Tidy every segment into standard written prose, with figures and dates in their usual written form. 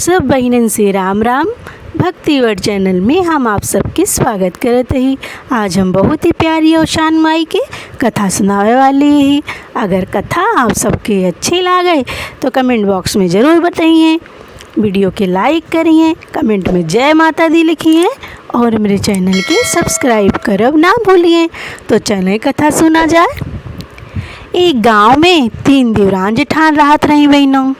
सब बहिनन से राम राम। भक्ति वर्ड चैनल में हम आप सबके स्वागत करते ही। आज हम बहुत ही प्यारी और शान माई के कथा सुनावे वाले हैं। अगर कथा आप सबके अच्छे लागे तो कमेंट बॉक्स में ज़रूर बताइए, वीडियो के लाइक करिए, कमेंट में जय माता दी लिखिए और मेरे चैनल के सब्सक्राइब करब ना भूलिए। तो चलें कथा सुना जाए। एक गांव में 3 देवरान जेठान रहत रही बहनों।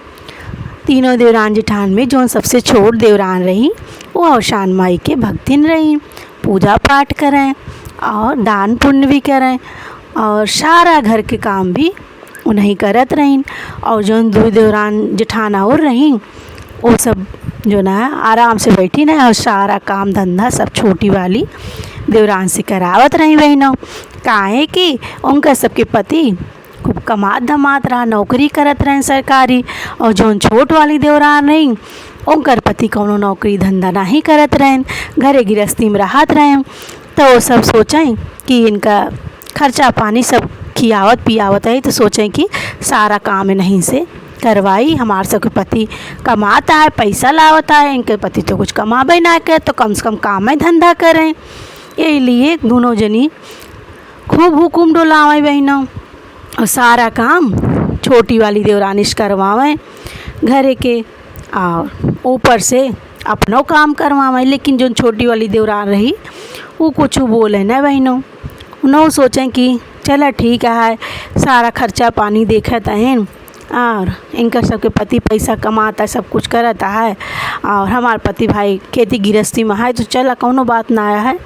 तीनों देवरान जेठान में जो सबसे छोट देवरान रही वो अवसान माई के भक्तिन रही, पूजा पाठ करें और दान पुण्य भी करें और सारा घर के काम भी उन्हीं करत रहीं। और जो 2 देवरान जेठान और रहीं वो सब जो ना आराम से बैठी ना और सारा काम धंधा सब छोटी वाली देवरान से करावत रही बहनों। काहे कि उनका सबके पति खूब कमात धमात रहा, नौकरी करत रहें सरकारी। और जौन छोट वाली देवरान रही उनकर पति कौनो नौकरी धंधा नहीं करत रहें, घरे गृहस्थी में रहत रहें। तो वो सब सोचें कि इनका खर्चा पानी सब खियावत पियावत है, तो सोचें कि सारा काम नहीं से करवाई। हमारे सबके पति कमाता है, पैसा लावता है, इनके पति तो कुछ कमाबे ना करे, तो कम से कम काम में धंधा करें। यही लिए दोनों जनी खूब हुकुम डोलावे बहनों और सारा काम छोटी वाली देवरानिश करवावें घरे के, और ऊपर से अपनों काम करवावें। लेकिन जो छोटी वाली देवरान रही वो कुछ बोले ना बहनों। उन्होंने सोचें कि चला ठीक है, सारा खर्चा पानी देखता है और इनका सबके पति पैसा कमाता है, सब कुछ करता है, और हमारे पति भाई खेती गृहस्थी में है, तो चला कौनो बात ना आया है,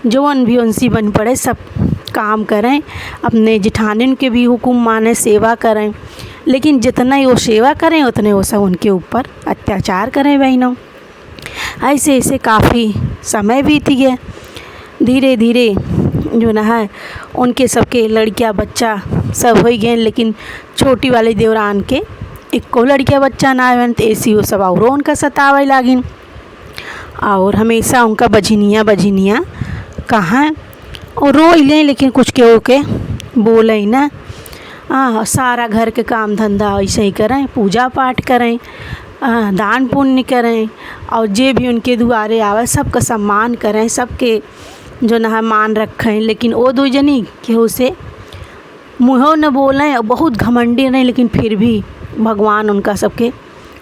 जौन भी उनसी बन पड़े सब काम करें, अपने जेठानिन के भी हुक्म माने, सेवा करें। लेकिन जितना ही वो सेवा करें उतने वो सब उनके ऊपर अत्याचार करें बहनों। ऐसे ऐसे काफ़ी समय बीत गया। धीरे धीरे जो ना है उनके सबके लड़कियां बच्चा सब हो गए, लेकिन छोटी वाली देवरान के एको लड़किया बच्चा ना आवन, तो ऐसी वो सब और उनका सतावे लागिन। और हमेशा उनका बझिनिया कहाँ और रो लें, लेकिन कुछ के बोले ना। सारा घर के काम धंधा ऐसे ही करें, पूजा पाठ करें, दान पुण्य करें, और जे भी उनके दुआरे आवे सबका सम्मान करें, सबके जो ना मान रखें। लेकिन वो 2 जनी केहू से मुँहों न बोलें और बहुत घमंडी नहीं, लेकिन फिर भी भगवान उनका सबके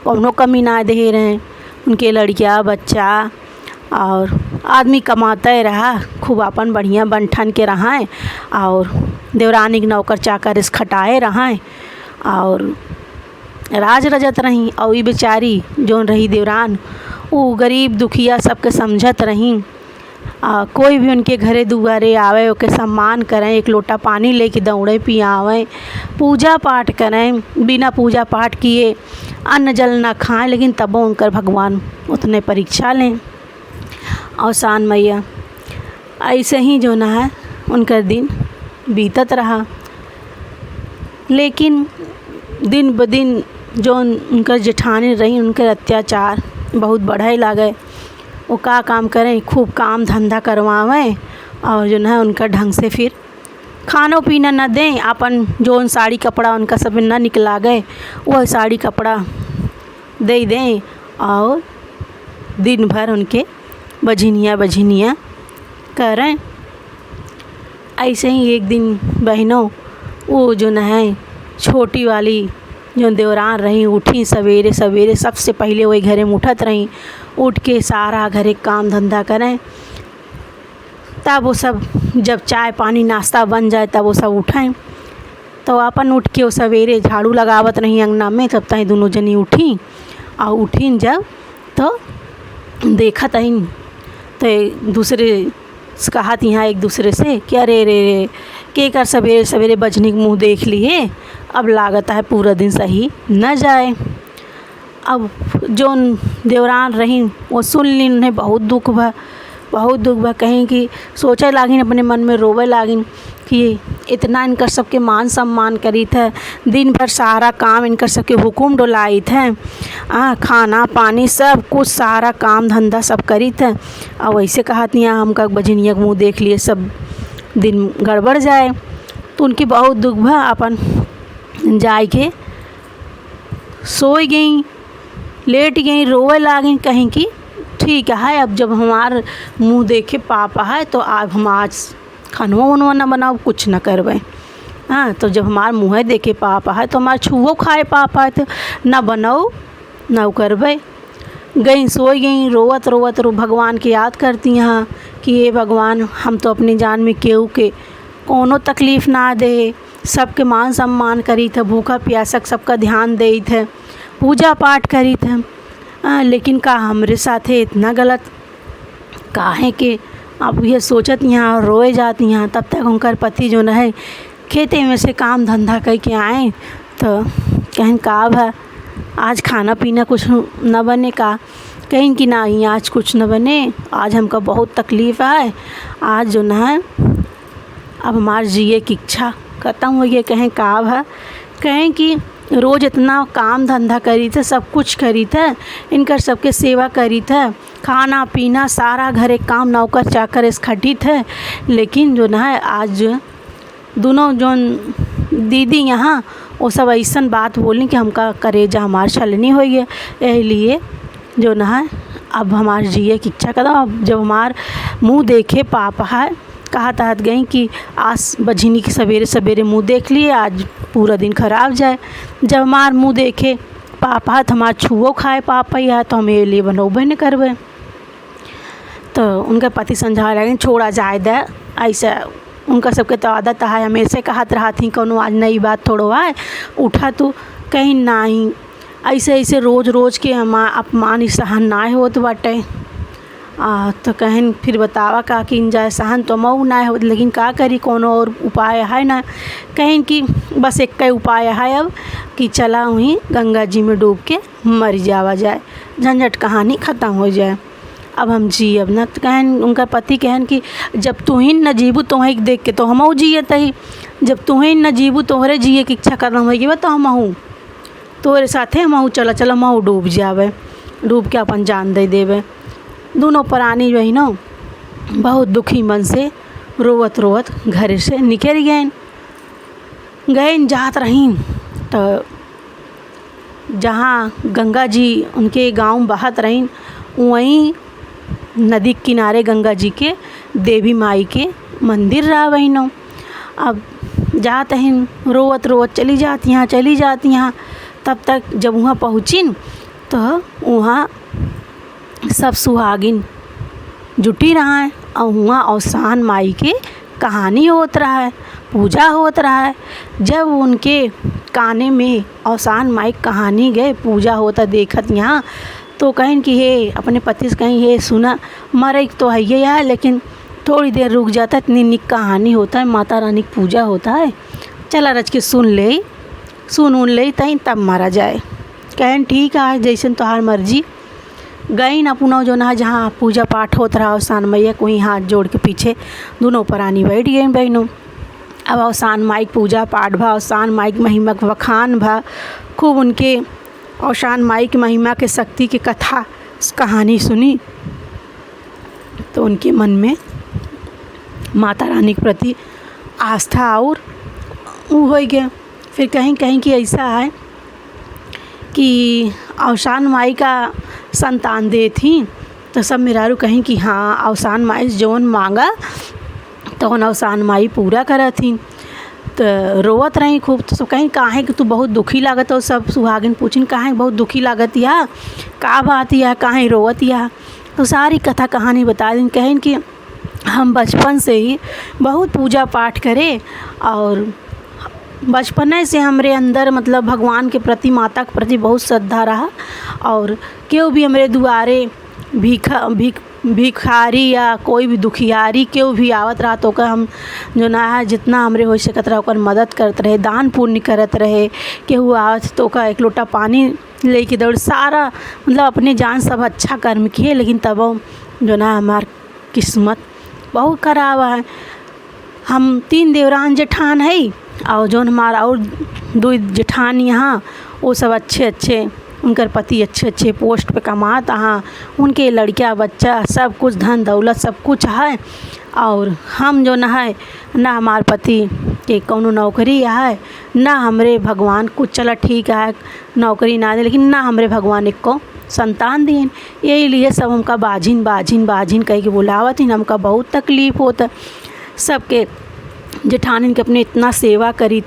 कौनो कमी ना दे रहे। उनके लड़कियाँ बच्चा और आदमी कमाते रहा, खूब अपन बढ़िया बन ठन के रहें, और देवरानी के नौकर चाकर इस खटाए रहें और राज रजत रहीं। और ये बेचारी जोन रही देवरान वो गरीब दुखिया सबके समझत रहीं। कोई भी उनके घरे दुआरे आवे ओके सम्मान करें, एक लोटा पानी लेके दौड़े पियावें, पूजा पाठ करें, बिना पूजा पाठ किए अन्न जल ना खाएं, लेकिन तबो उनकर भगवान उतने परीक्षा लें। अवसान मैया ऐसे ही जो ना है उनका दिन बीतत रहा। लेकिन दिन ब दिन जो उनकर जेठानी रही उनके अत्याचार बहुत बढ़े लागे। वो का काम करें, खूब काम धंधा करवावें और जो है उनका ढंग से फिर खानो पीना न दें। अपन जो साड़ी कपड़ा उनका सब न निकला गए वह साड़ी कपड़ा दे दें और दिन भर उनके बझिनिया करें। ऐसे ही एक दिन बहनों वो जो न है छोटी वाली जो देवरान रही उठी सवेरे सवेरे, सबसे पहले वही घरे में उठत रही, उठ के सारा घरे काम धंधा करें। तब वो सब जब चाय पानी नाश्ता बन जाए तब वो सब उठें। तो अपन उठ के वो सवेरे झाड़ू लगावत रही अंगना में, तब तक दोनों जनी उठी। और उठीन जब तो देखत आइन तो दूसरे कहत यहाँ एक दूसरे से कि अरे रे के कर सवेरे सवेरे बजनी मुँह देख लिए, अब लागत है पूरा दिन सही न जाए। अब जो देवरान रही वो सुन ली, उन्हें बहुत दुख बा। कहीं कि सोचे लागिन, अपने मन में रोवे लागिन कि इतना इनकर सबके मान सम्मान करी थे, दिन भर सारा काम इनकर सबके हुकुम डोलाई थे, खाना पानी सब कुछ सारा काम धंधा सब करी थे। और वैसे कहती हैं हमका बजनिया मुँह देख लिए सब दिन गड़बड़ जाए। तो उनकी बहुत दुख भा, अपन जाए के सोई गई। लेट गई, रोवे लागी, कहीं कि ठीक है अब जब हमार मुँह देखे पापा है तो अब हम आज खानवा उनवा न बनाओ, कुछ न करबे। हाँ, तो जब हमार मुँह देखे पापा है तो हमार छुओ खाए पापा है तो न बनाओ न करबे। गई सोई गई, रोवत रोवत भगवान की याद करती हैं कि ये भगवान हम तो अपनी जान में केहू के कोनो तकलीफ़ ना दे, सबके मान सम्मान करी थे, भूखा प्यासक सबका ध्यान दे थे, पूजा पाठ करी थे। लेकिन का हमरे साथे इतना गलत काहे के अब ये सोचत यहाँ रोए जाती हैं। तब तक उनकर पति जो न है खेते में से काम धंधा करके आए तो कहें का है आज खाना पीना कुछ न बने का, कहीं कि नहीं आज कुछ न बने, आज हमका बहुत तकलीफ़ है, आज जो न है अब हमार जिए की इच्छा ख़त्म हो गई। कहें का है, कहें कि रोज़ इतना काम धंधा करी थे, सब कुछ करी थे, इनकर सबके सेवा करी थे, खाना पीना सारा घरे काम नौकर चाकर इस खटी थे। लेकिन जो न है आज दोनों जो दीदी यहाँ वो सब ऐसा बात बोली कि हमका करेजा हमार छलनी हो गया। यही लिए जो न है अब हमार जिए की इच्छा कदम। अब जब हमार मुँह देखे पापा है कहा तहत गई कि आज बझिनी की सवेरे सवेरे मुँह देख लिए, आज पूरा दिन खराब जाए। जब हमार मुँह देखे पापा है तो हमार छुओ खाए पापा ही है तो हम ये लिए बनोबे न करबे। तो उनका पति समझा रहे छोड़ा जाए दे, ऐसा उनका सबके तो आदत है, हमेशा कहत रहा थी कोनो आज नई बात थोड़ो है, उठा तू कहीं नहीं ऐसे ऐसे रोज़ रोज़ के हम अपमान सहन ना होत बाटे। तो कहें फिर बतावा का कि जाए सहन तो मऊ ना हो, लेकिन का करी कोनो और उपाय है ना। कहें कि बस एक ही उपाय है अब कि चला वहीं गंगा जी में डूब के मर जावा जाए, झंझट कहानी ख़त्म हो जाए, अब हम जी अब न। तो कहें उनका पति कहन कि जब तू ही न जीबू तुम्हें देख के तो हमहू जिए तही, जब तू ही न जीबू तोहरे जिए की इच्छा करना हो तो हमहू तोहरे साथे हमहू चला चला हमहू डूब जावे, डूब के अपन जान दे देवे। दोनों प्राणी जो है ना बहुत दुखी मन से रोवत रोवत घर से निकल गए जात रही। तो जहाँ गंगा जी उनके गांव बहत रही वहीं नदी किनारे गंगा जी के देवी माई के मंदिर रहा वहीं नो। अब जात हैं रोवत रोवत चली जाती हैं। तब तक जब वहाँ पहुँची तो वहाँ सब सुहागिन जुटी रहा है और वहाँ औसान माई के कहानी होत रहा है, पूजा होत रहा है। जब उनके काने में औसान माई कहानी गए पूजा होता देखत यहाँ तो कहें कि हे अपने पति से कहीं हे सुना मरे तो है ये यार, लेकिन थोड़ी देर रुक जाता, इतनी निक कहानी होता है, माता रानी की पूजा होता है, चला रच के सुन ले तई तब मारा जाए। कहें ठीक है जैसे तोहार मर्जी। गई ना पुनः जो ना जहाँ पूजा पाठ होता रहा औसान मैया को ही हाथ जोड़ के पीछे दोनों प्राणी बैठ गए बहनों। अब औसान माई पूजा पाठ भा, औसान माई की महिमा के वखान भा, खूब उनके औसान माई की महिमा के शक्ति की कथा कहानी सुनी तो उनके मन में माता रानी के प्रति आस्था और वो हो गया। फिर कहीं कि ऐसा है कि औसान माई का संतान दे थी तो सब मेहरारू कहीं कि हाँ औसान माई जौन मांगा तो औसान माई पूरा करा थी। तो रोवत रही खूब। तो सब कहीं काहे कि तू बहुत दुखी लागत हो, सब सुहागिन पूछिन काहे बहुत दुखी लागत या का बात या काहे रोवत या। तो सारी कथा कहानी बता दी। कहें कि हम बचपन से ही बहुत पूजा पाठ करे और बचपन से हमरे अंदर मतलब भगवान के प्रति माता के प्रति बहुत श्रद्धा रहा और क्यों भी हमरे दुआरे भिखारी या कोई भी दुखियारी क्यों भी आवत रहा तो हम जो ना है जितना हमरे हो सकत रहा ओकर मदद करते रहे, दान पुण्य करत रहे। केहू आवत तो का एक लोटा पानी लेके दौड़, सारा मतलब अपने जान सब अच्छा कर्म किए, लेकिन तब जो ना हमार किस्मत बहुत खराब है। हम 3 देवरान जेठान है और जो हमारा और 2 जेठान यहाँ वो सब अच्छे उनकर पति अच्छे पोस्ट पे कमात हाँ, उनके लड़कियाँ बच्चा सब कुछ धन दौलत सब कुछ है और हम जो न है ना हमार पति के कौनो नौकरी है ना हमरे भगवान कुछ चला ठीक है नौकरी ना दे, लेकिन ना हमरे भगवान एक को संतान दिहन। यही लिए सब हमका बाझिन बाझिन बाझिन कह के बुलावत हन। हमका बहुत तकलीफ़ होता। सबके जेठानिन के अपने इतना सेवा करी,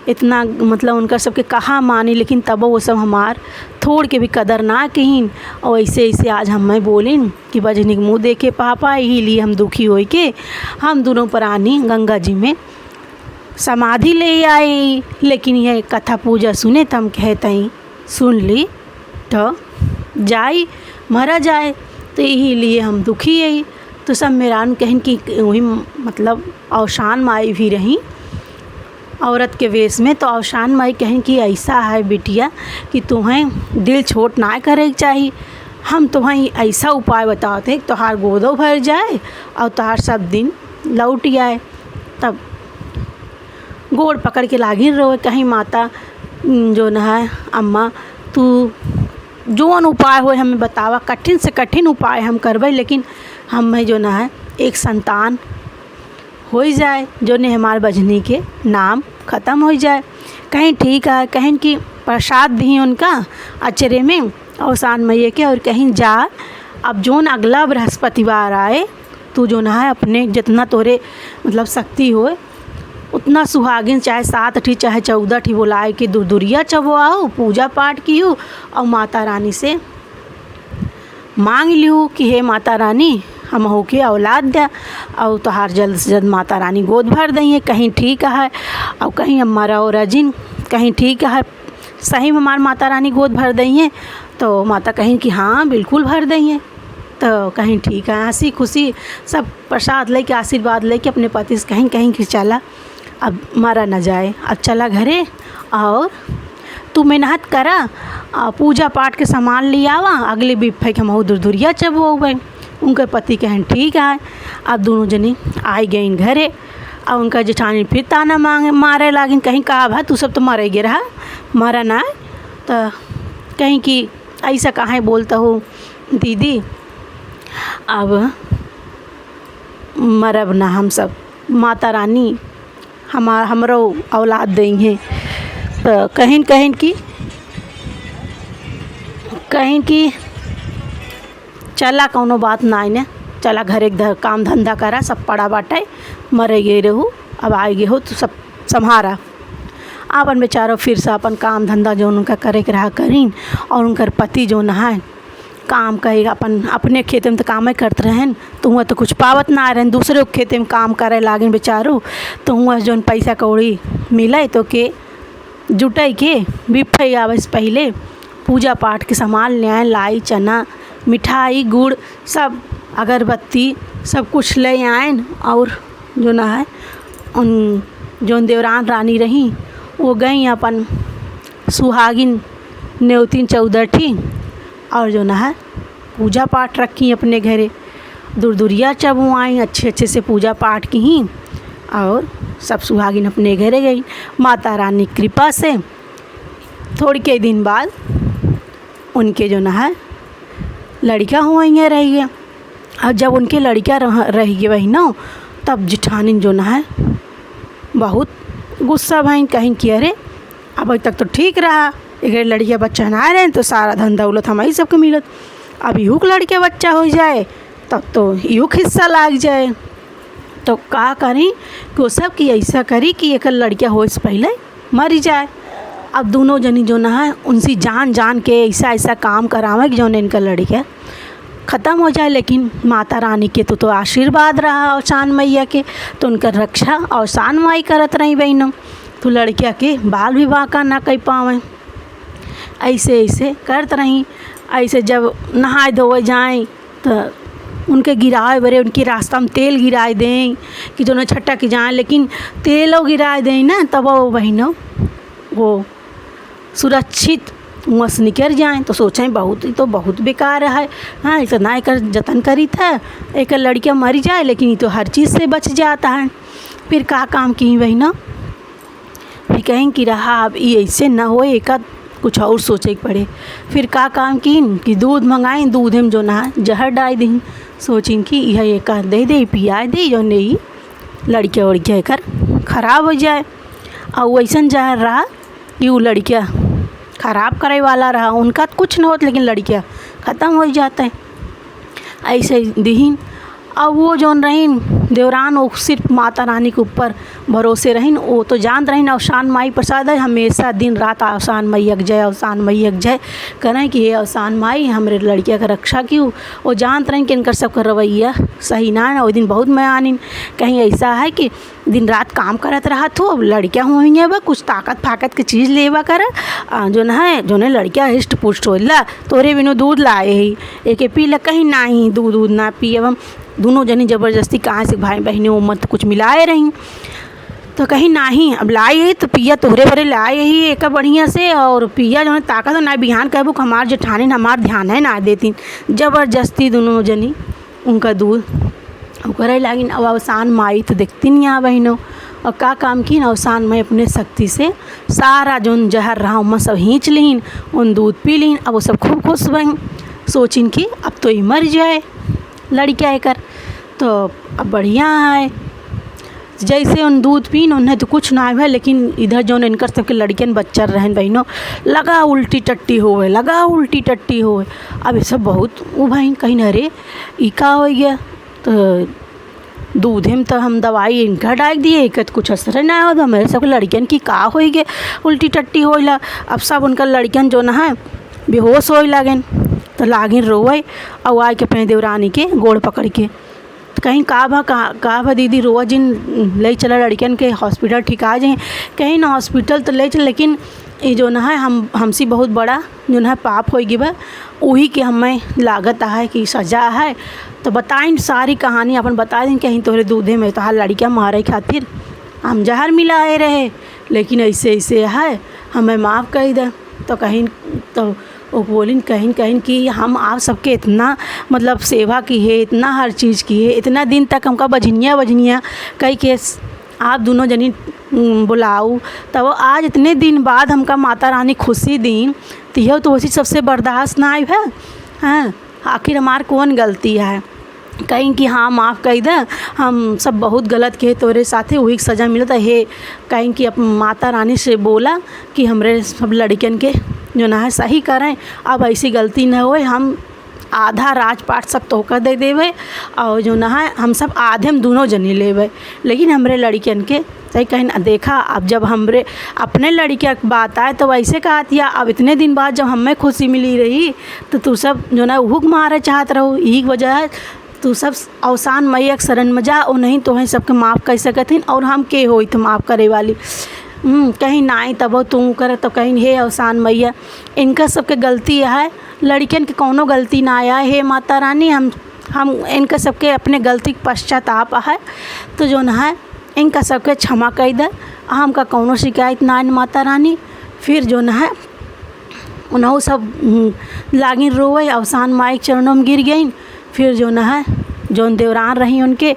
इतना मतलब उनका सबके कहा मानी, लेकिन तब वो सब हमार थोड़ के भी कदर ना कहीन। और ऐसे ऐसे आज हम बोलिन कि बजनी के मुँह देखे पापा, यही लिए हम दुखी हो के हम दोनों प्राणी गंगा जी में समाधि ले आए। लेकिन यह कथा पूजा सुने तो हम कहते हैं सुन ली तो जाई मरा जाए, तो यही लिए हम दुखी है। तो सब मेहरान कहन कि वही मतलब अवसान माई भी रही औरत के वेश में। तो अवसान माई कहन कि ऐसा है बिटिया कि तुम्हें दिल छोट ना करे चाहिए। हम तुम्हें ऐसा उपाय बताते हैं कि तोहार गोदो भर जाए और तोहार सब दिन लौट आए। तब गोड़ पकड़ के लागिन रोए, कहीं माता जो न है अम्मा तू जोन उपाय हो हमें बतावा, कठिन से कठिन उपाय हम करबे, लेकिन हमें जो न है एक संतान हो जाए, जो ने हमारे बजनी के नाम ख़त्म हो जाए। कहीं ठीक है, कहीं कि प्रसाद दी उनका अचरे में अवसान मैया के, और कहीं जा अब जोन अगला बृहस्पतिवार आए तू जो न है अपने जितना तोरे मतलब शक्ति हो उतना सुहागिन चाहे 7 ठी चाहे 14 ठी बुलाए के दुरिया चबवाओ, पूजा पाठ की हो और माता रानी से मांग लियो कि हे माता रानी हम हो के औलाद दे, और तोहार जल्द से जल्द माता रानी गोद भर देंगे। कहीं ठीक है और कहीं हमारा और अजिन कहीं ठीक है, सही में हमार माता रानी गोद भर देंगे। तो माता कहीं कि हाँ बिल्कुल भर देंगे। तो कहीं ठीक है, हंसी खुशी सब प्रसाद लेके आशीर्वाद लेके अपने पति से कहीं कहीं कि चला अब मारा न जाए, अब चला घरे और तू मेहनत करा, पूजा पाठ के सामान ले आवा, अगले बिफे के हम दुरिया चबोगे। उनके पति कहन ठीक है। अब दोनों जनी आई गई घरे और उनका जेठानी फिर ताना मारे लागिन, कहीं कहा भा तू सब तो मरे गे रहा मारा ना। तो कहीं कि ऐसा कहाँ बोलता हो दीदी, अब मरब ना हम सब, माता रानी हमरो औलाद देंगे। तो कहीं कि चला कौनो बात ना ने, चला घर एक काम धंधा करा, सब पड़ा बाटे मरे गए रहू, अब आए गए हो तो सब संभारा। अपन बेचारो फिर से अपन काम धंधा जो उनका करे के रहा करीन, और उनकर पति जो नहाए काम कहेगा अपने खेते में तो काम ही करते रहें, तो हुआ तो कुछ पावत ना आ रहे, दूसरे के खेते में काम करे लागे बेचारो। तो हुआ जो पैसा कौड़ी मिले तो के जुटाई के बिफे आवे से पहले पूजा पाठ के सामान ले आए, लाई चना मिठाई गुड़ सब अगरबत्ती सब कुछ ले आए। और जो ना है उन जो देवरान रानी रही वो गई अपन सुहागिन न्योतिन 14 ठी, और जो ना है पूजा पाठ रखी अपने घरे, दुरिया चबुआई अच्छे से पूजा पाठ की ही, और सब सुहागिन अपने घरे गई। माता रानी की कृपा से थोड़ी के दिन बाद उनके जो ना है लड़कियाँ हुई रही है। और जब उनके लड़कियाँ रह गई वही ना, तब जेठानी जो ना है बहुत गुस्सा भई, कहीं कि अरे अब तक तो ठीक रहा, एक लड़कियाँ बच्चा ना रहे तो सारा धन दौलत हमारी सबके मिलत, अब यूँ लड़के बच्चा हो जाए तब तो यूँ हिस्सा लाग जाए। तो का करी कि वो सब कि ऐसा करी कि एक लड़कियाँ हो से पहले मर जाए। अब दोनों जनी जो ना है उनसे जान के ऐसा काम करावे कि जो इनका लड़कियाँ ख़त्म हो जाए। लेकिन माता रानी के तो आशीर्वाद रहा अवसान मैया के, तो उनका रक्षा अवसान माई करत रही बहनों, तो लड़किया के बाल विवाह का ना कर पावे। ऐसे करत रही। ऐसे जब नहाए धोए जाएं तो उनके गिराए बरे उनके रास्ता में तेल गिराए दें कि दोनों छट्टा की जाएं, लेकिन तेलों गिराए दें ना तब वो बहनों वो सुरक्षित वहाँ से निकल जाएँ। तो सोचें बहुत बेकार है, हाँ इतना एक जतन करी था एक लड़कियाँ मरी जाए, लेकिन ये तो हर चीज़ से बच जाता है। फिर का काम की बहनों फिर कहें कि रहा अब ये ऐसे ना हो, एक कुछ और सोचे के पड़े। फिर का काम की दूध मंगाई, दूध में जो ना जहर डाल दी, सोचिन कि यह एक दे पिया दे जो नहीं लड़किया वड़किया कर ख़राब हो जाए। और वैसा जहर रहा कि वो लड़किया ख़राब करे वाला रहा, उनका कुछ न होत लेकिन लड़कियाँ ख़त्म हो जाते हैं। ऐसे दीहिन अब वो जौन रहीन देवरान, वो सिर्फ माता रानी के ऊपर भरोसे रहीन। वो तो जानत रहीन अवसान माई प्रसाद है, हमेशा दिन रात अवसान मैयक जय, अवसान मैयक जय करें कि हे अवसान माई हमरे लड़किया का रक्षा क्यों। वो जानत रहीन कि इनकर सबका रवैया सही ना है। वो दिन बहुत मैं आनीन कहीं ऐसा है कि दिन रात काम करत रहा तो अब लड़कियाँ हुई बा कुछ ताकत फाकत के चीज़ लेवा कर जो है जो ने लड़कियाँ हिस्ट पुष्ट होला तोरे बिनु दूध लाए ही एक पी ल कहीं ना ही दूध ना पी। अब हम दोनों जनी ज़बरदस्ती कहाँ से भाई बहनी उम्र तो कुछ मिलाए रही तो कहीं ना ही अब लाए ही तो पिया तोहरे भरे लाए ही एक बढ़िया से। और पिया जो है ताकत ना बिहान कहबू हमार जेठानी हमार ध्यान है ना देती ज़बरदस्ती दोनों जनी उनका दूध करे लागिन। अब अवसान माई तो देखती नहीं आ बहनों और का काम की अवसान माई अपने शक्ति से सारा जोन जहर रहा उमा सब खींच लीन उन दूध पी लीन। अब वो सब खूब खुश बन सोचिन कि अब तो ही मर जाए लड़किया कर तो अब बढ़िया है। जैसे उन दूध पीन उन्हें तो कुछ ना है लेकिन इधर जो इनकर सबके लड़कियन बच्चा रहन बहनों लगा उल्टी टट्टी होवे लगा उल्टी टट्टी होवे। अब ये सब बहुत वो बहन कहीं अरे ई का हो गया तो दूध में तो हम दवाई इनका डाल दिए एक कुछ असर ना हो तो मेरे सब लड़कियन की का हो गए उल्टी टट्टी होइला। अब सब उनका लड़कियन जो ना है बेहोश हो लागन तो लागिन रोवे और आए के अपने देवरानी के गोड़ पकड़ के तो कहीं का भा दीदी रोआ जिन ले चला लड़कियन के हॉस्पिटल ठीक आ जाए कहीं ना हॉस्पिटल तो ले चल लेकिन ये जो ना है हमसे बहुत बड़ा जो ना पाप हो गया वही के हमें लागत है कि सजा है। तो बताइन सारी कहानी अपन बता दें कहीं तोहरे दूधे में तो लड़कियाँ मारे खातिर हम जहर मिलाए रहे लेकिन ऐसे ऐसे है हमें माफ़ कर दे। तो कहीं तो वो बोलिन कहीं कि हम आप सबके इतना मतलब सेवा की है इतना हर चीज़ की है इतना दिन तक हमका बजनिया कई के आप दोनों जनी बुलाऊ तब आज इतने दिन बाद हमका माता रानी खुशी दी तो यह तो उसी सबसे बर्दाश्त ना आई है। हाँ आखिर हमार कौन गलती है कहीं कि हाँ माफ़ कर दे हम सब बहुत गलत किए तोरे साथे वही सज़ा मिलता है। कहीं कि अब माता रानी से बोला कि हमरे सब लड़कियन के जो ना है सही करें अब ऐसी गलती न होए हम आधा राजपाट सब तोहका दे देवे और जो ना है हम सब आधे में दोनों जनी लेवे लेकिन हमरे लड़कियन के सही कहीं देखा। अब जब हमरे अपने लड़किया की बात आए तो वैसे कहा थिया अब इतने दिन बाद जब हमें खुशी मिली रही तो तू सब जो ना हुक मारे चाहत रहो यही वजह है तू सब अवसान मैयक शरण में जा और नहीं तो वहीं सबके माफ़ कर सकथिन और हम के होई तो माफ़ करे वाली कहीं ना आई तब तू करे तो कहीं हे अवसान मैया इनका सबके गलती है लड़कियन के कौनो गलती ना आया हे माता रानी हम इनका सबके अपने गलती के पश्चाताप है तो जो ना है इनका सबके क्षमा कर दे हमका कौनो शिकायत ना माता रानी। फिर जो ना है उन्हों सब लागिन रोवे अवसान माई चरणों में गिर गई। फिर जो ना है जौन देवरान रही उनके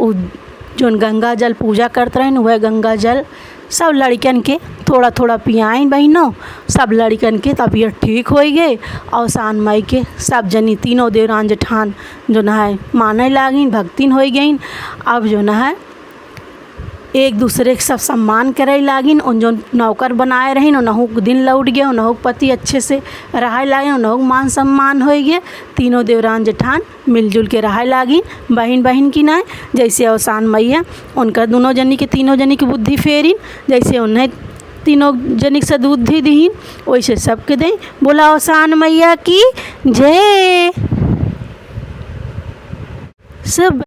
जौन गंगा जल पूजा करते रहें वह गंगा जल सब लड़कन के थोड़ा थोड़ा पियाइन बहनों सब लड़कन के तबीयत ठीक हो गए। अवसान माई के सब जनी तीनों देवरान जेठान जो ना है माने लागिन भक्तिन हो गईन। अब जो ना है एक दूसरे के सब सम्मान करे लागिन उन जो नौकर बनाए रहीन उनहु दिन लौट गए उनहु पति अच्छे से रहे लागिन उनहु मान सम्मान हो गए। तीनों देवरान जेठान मिलजुल के रहे लागिन बहन बहन की ना जैसे अवसान मैया उनका दोनों जनी के तीनों जनी की बुद्धि फेरिन जैसे उन्हें तीनों जनी से दूध दी दीन वैसे सबके दें। बोला अवसान मैया की जय। सब